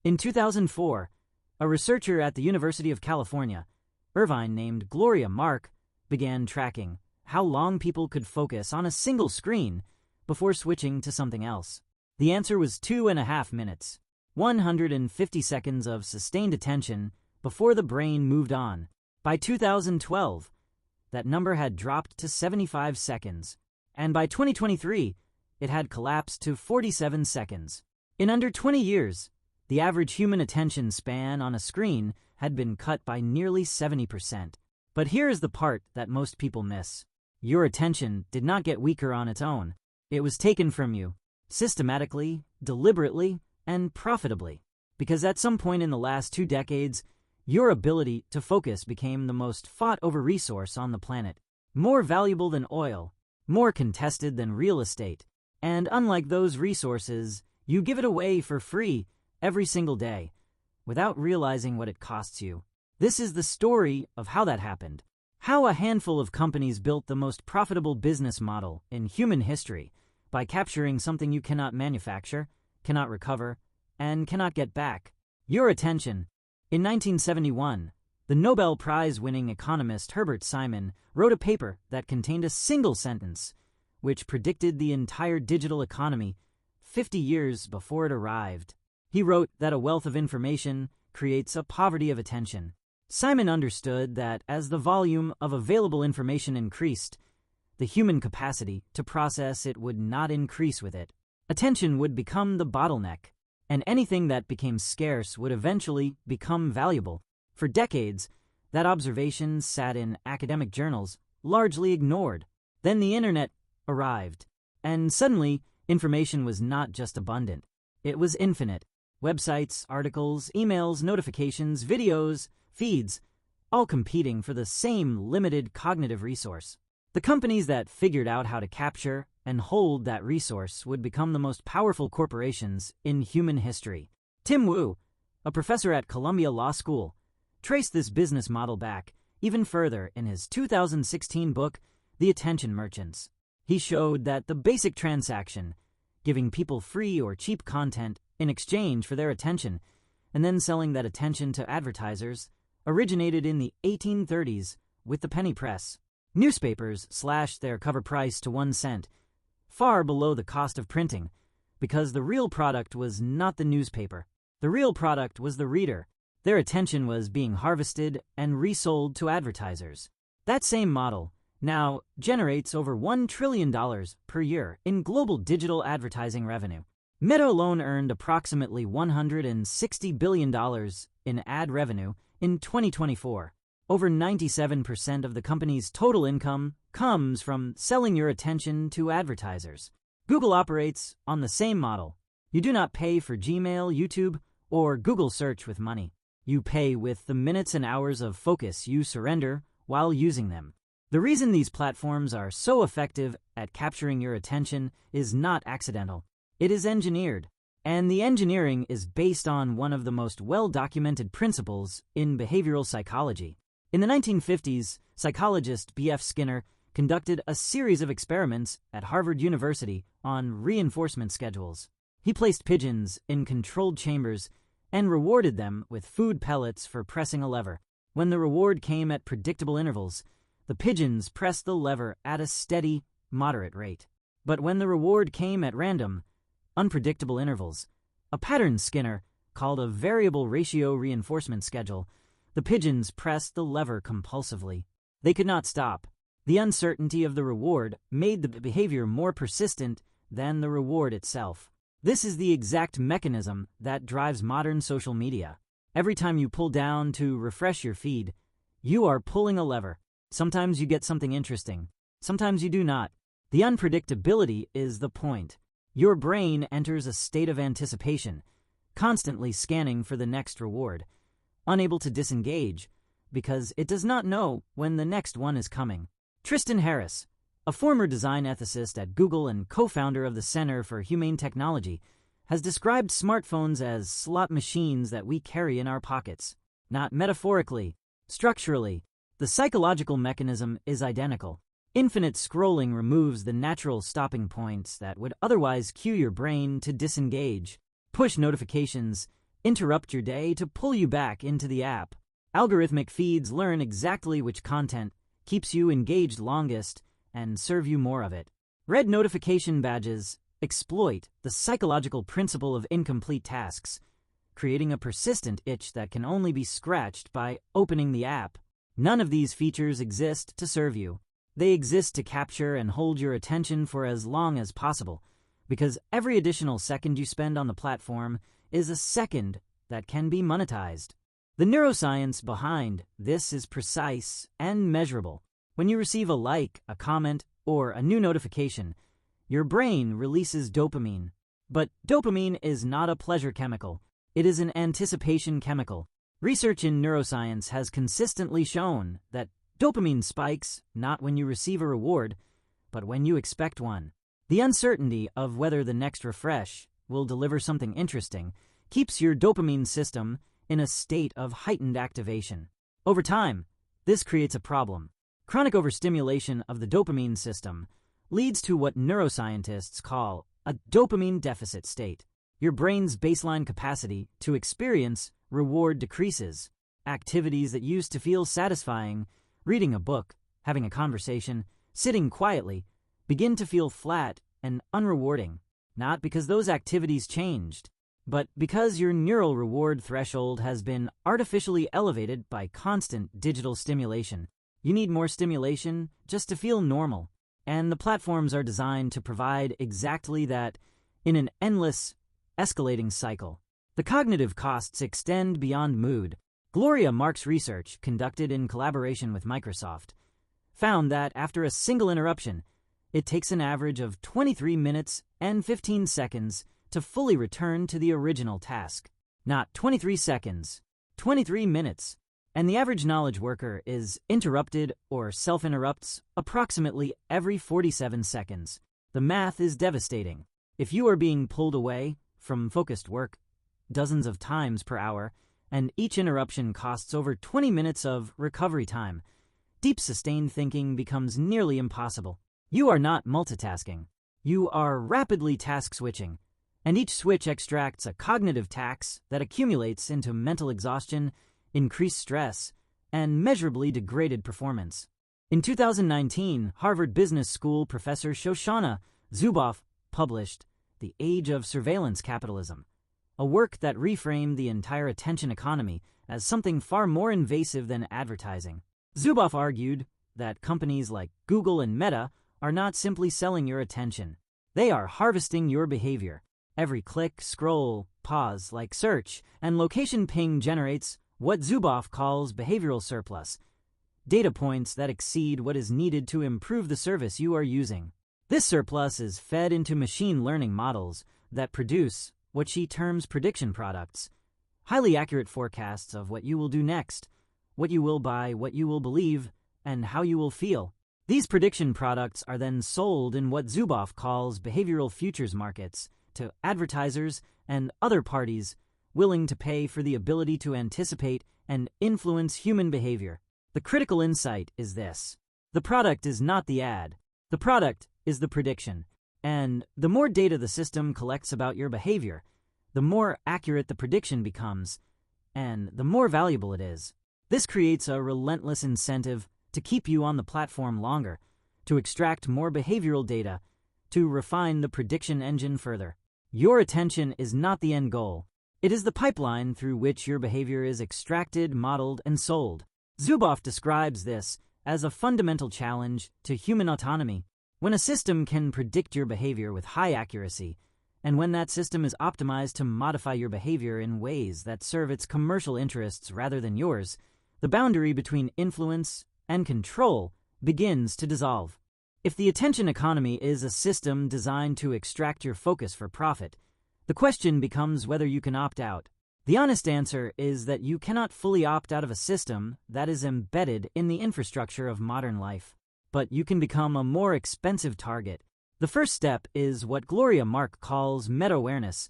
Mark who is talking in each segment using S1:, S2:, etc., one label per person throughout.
S1: In 2004, a researcher at the University of California, Irvine, named Gloria Mark, began tracking how long people could focus on a single screen before switching to something else. The answer was 2.5 minutes, 150 seconds of sustained attention before the brain moved on. By 2012, that number had dropped to 75 seconds, and by 2023, it had collapsed to 47 seconds. In under 20 years, the average human attention span on a screen had been cut by nearly 70%. But here is the part that most people miss. Your attention did not get weaker on its own. It was taken from you, systematically, deliberately, and profitably. Because at some point in the last 2 decades, your ability to focus became the most fought-over resource on the planet. More valuable than oil, more contested than real estate. And unlike those resources, you give it away for free every single day, without realizing what it costs you. This is the story of how that happened. How a handful of companies built the most profitable business model in human history by capturing something you cannot manufacture, cannot recover, and cannot get back: your attention. In 1971, the Nobel Prize-winning economist Herbert Simon wrote a paper that contained a single sentence which predicted the entire digital economy 50 years before it arrived. He wrote that a wealth of information creates a poverty of attention. Simon understood that as the volume of available information increased, the human capacity to process it would not increase with it. Attention would become the bottleneck, and anything that became scarce would eventually become valuable. For decades, that observation sat in academic journals, largely ignored. Then the internet arrived, and suddenly information was not just abundant, it was infinite. Websites, articles, emails, notifications, videos, feeds, all competing for the same limited cognitive resource. The companies that figured out how to capture and hold that resource would become the most powerful corporations in human history. Tim Wu, a professor at Columbia Law School, traced this business model back even further in his 2016 book, The Attention Merchants. He showed that the basic transaction, giving people free or cheap content in exchange for their attention, and then selling that attention to advertisers, originated in the 1830s with the penny press. Newspapers slashed their cover price to 1 cent, far below the cost of printing, because the real product was not the newspaper. The real product was the reader. Their attention was being harvested and resold to advertisers. That same model now generates over $1 trillion per year in global digital advertising revenue. Meta alone earned approximately $160 billion in ad revenue in 2024. Over 97% of the company's total income comes from selling your attention to advertisers. Google operates on the same model. You do not pay for Gmail, YouTube, or Google search with money. You pay with the minutes and hours of focus you surrender while using them. The reason these platforms are so effective at capturing your attention is not accidental. It is engineered, and the engineering is based on one of the most well-documented principles in behavioral psychology. In the 1950s, psychologist B.F. Skinner conducted a series of experiments at Harvard University on reinforcement schedules. He placed pigeons in controlled chambers and rewarded them with food pellets for pressing a lever. When the reward came at predictable intervals, the pigeons pressed the lever at a steady, moderate rate. But when the reward came at random, unpredictable intervals, a pattern Skinner called a variable ratio reinforcement schedule, the pigeons pressed the lever compulsively. They could not stop. The uncertainty of the reward made the behavior more persistent than the reward itself. This is the exact mechanism that drives modern social media. Every time you pull down to refresh your feed, you are pulling a lever. Sometimes you get something interesting. Sometimes you do not. The unpredictability is the point. Your brain enters a state of anticipation, constantly scanning for the next reward, unable to disengage because it does not know when the next one is coming. Tristan Harris, a former design ethicist at Google and co-founder of the Center for Humane Technology, has described smartphones as slot machines that we carry in our pockets. Not metaphorically, structurally, the psychological mechanism is identical. Infinite scrolling removes the natural stopping points that would otherwise cue your brain to disengage. Push notifications interrupt your day to pull you back into the app. Algorithmic feeds learn exactly which content keeps you engaged longest and serve you more of it. Red notification badges exploit the psychological principle of incomplete tasks, creating a persistent itch that can only be scratched by opening the app. None of these features exist to serve you. They exist to capture and hold your attention for as long as possible, because every additional second you spend on the platform is a second that can be monetized. The neuroscience behind this is precise and measurable. When you receive a like, a comment, or a new notification, your brain releases dopamine. But dopamine is not a pleasure chemical. It is an anticipation chemical. Research in neuroscience has consistently shown that dopamine spikes not when you receive a reward, but when you expect one. The uncertainty of whether the next refresh will deliver something interesting keeps your dopamine system in a state of heightened activation. Over time, this creates a problem. Chronic overstimulation of the dopamine system leads to what neuroscientists call a dopamine deficit state. Your brain's baseline capacity to experience reward decreases. Activities that used to feel satisfying, reading a book, having a conversation, sitting quietly, begin to feel flat and unrewarding, not because those activities changed, but because your neural reward threshold has been artificially elevated by constant digital stimulation. You need more stimulation just to feel normal, and the platforms are designed to provide exactly that in an endless, escalating cycle. The cognitive costs extend beyond mood. Gloria Mark's research, conducted in collaboration with Microsoft, found that after a single interruption, it takes an average of 23 minutes and 15 seconds to fully return to the original task. Not 23 seconds, 23 minutes. And the average knowledge worker is interrupted or self-interrupts approximately every 47 seconds. The math is devastating. If you are being pulled away from focused work dozens of times per hour, and each interruption costs over 20 minutes of recovery time, deep sustained thinking becomes nearly impossible. You are not multitasking. You are rapidly task switching, and each switch extracts a cognitive tax that accumulates into mental exhaustion, increased stress, and measurably degraded performance. In 2019, Harvard Business School professor Shoshana Zuboff published The Age of Surveillance Capitalism, a work that reframed the entire attention economy as something far more invasive than advertising. Zuboff argued that companies like Google and Meta are not simply selling your attention. They are harvesting your behavior. Every click, scroll, pause, like search, and location ping generates what Zuboff calls behavioral surplus, data points that exceed what is needed to improve the service you are using. This surplus is fed into machine learning models that produce what she terms prediction products, highly accurate forecasts of what you will do next, what you will buy, what you will believe, and how you will feel. These prediction products are then sold in what Zuboff calls behavioral futures markets to advertisers and other parties willing to pay for the ability to anticipate and influence human behavior. The critical insight is this: the product is not the ad. The product is the prediction. And the more data the system collects about your behavior, the more accurate the prediction becomes, and the more valuable it is. This creates a relentless incentive to keep you on the platform longer, to extract more behavioral data, to refine the prediction engine further. Your attention is not the end goal. It is the pipeline through which your behavior is extracted, modeled, and sold. Zuboff describes this as a fundamental challenge to human autonomy. When a system can predict your behavior with high accuracy, and when that system is optimized to modify your behavior in ways that serve its commercial interests rather than yours, the boundary between influence and control begins to dissolve. If the attention economy is a system designed to extract your focus for profit, the question becomes whether you can opt out. The honest answer is that you cannot fully opt out of a system that is embedded in the infrastructure of modern life. But you can become a more expensive target. The first step is what Gloria Mark calls meta-awareness,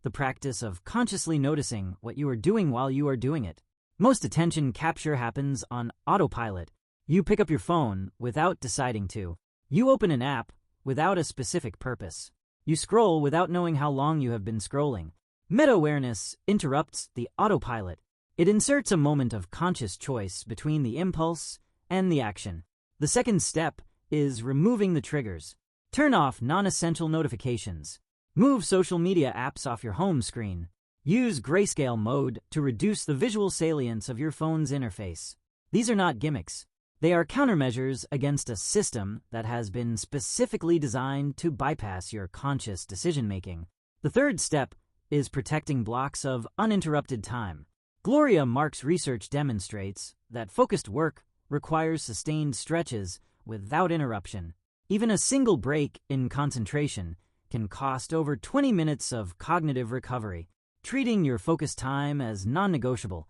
S1: the practice of consciously noticing what you are doing while you are doing it. Most attention capture happens on autopilot. You pick up your phone without deciding to. You open an app without a specific purpose. You scroll without knowing how long you have been scrolling. Meta-awareness interrupts the autopilot. It inserts a moment of conscious choice between the impulse and the action. The second step is removing the triggers. Turn off non-essential notifications. Move social media apps off your home screen. Use grayscale mode to reduce the visual salience of your phone's interface. These are not gimmicks. They are countermeasures against a system that has been specifically designed to bypass your conscious decision-making. The third step is protecting blocks of uninterrupted time. Gloria Mark's research demonstrates that focused work requires sustained stretches without interruption. Even a single break in concentration can cost over 20 minutes of cognitive recovery. Treating your focus time as non-negotiable,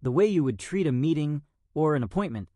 S1: the way you would treat a meeting or an appointment,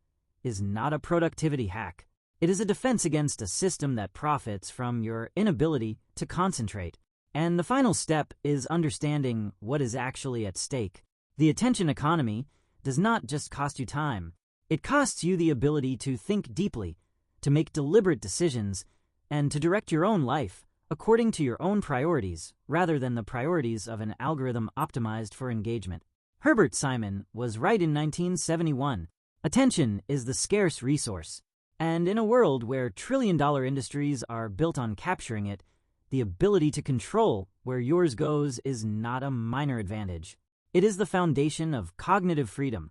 S1: is not a productivity hack. It is a defense against a system that profits from your inability to concentrate. And the final step is understanding what is actually at stake. The attention economy does not just cost you time. It costs you the ability to think deeply, to make deliberate decisions, and to direct your own life according to your own priorities rather than the priorities of an algorithm optimized for engagement. Herbert Simon was right in 1971. Attention is the scarce resource, and in a world where trillion-dollar industries are built on capturing it, the ability to control where yours goes is not a minor advantage. It is the foundation of cognitive freedom.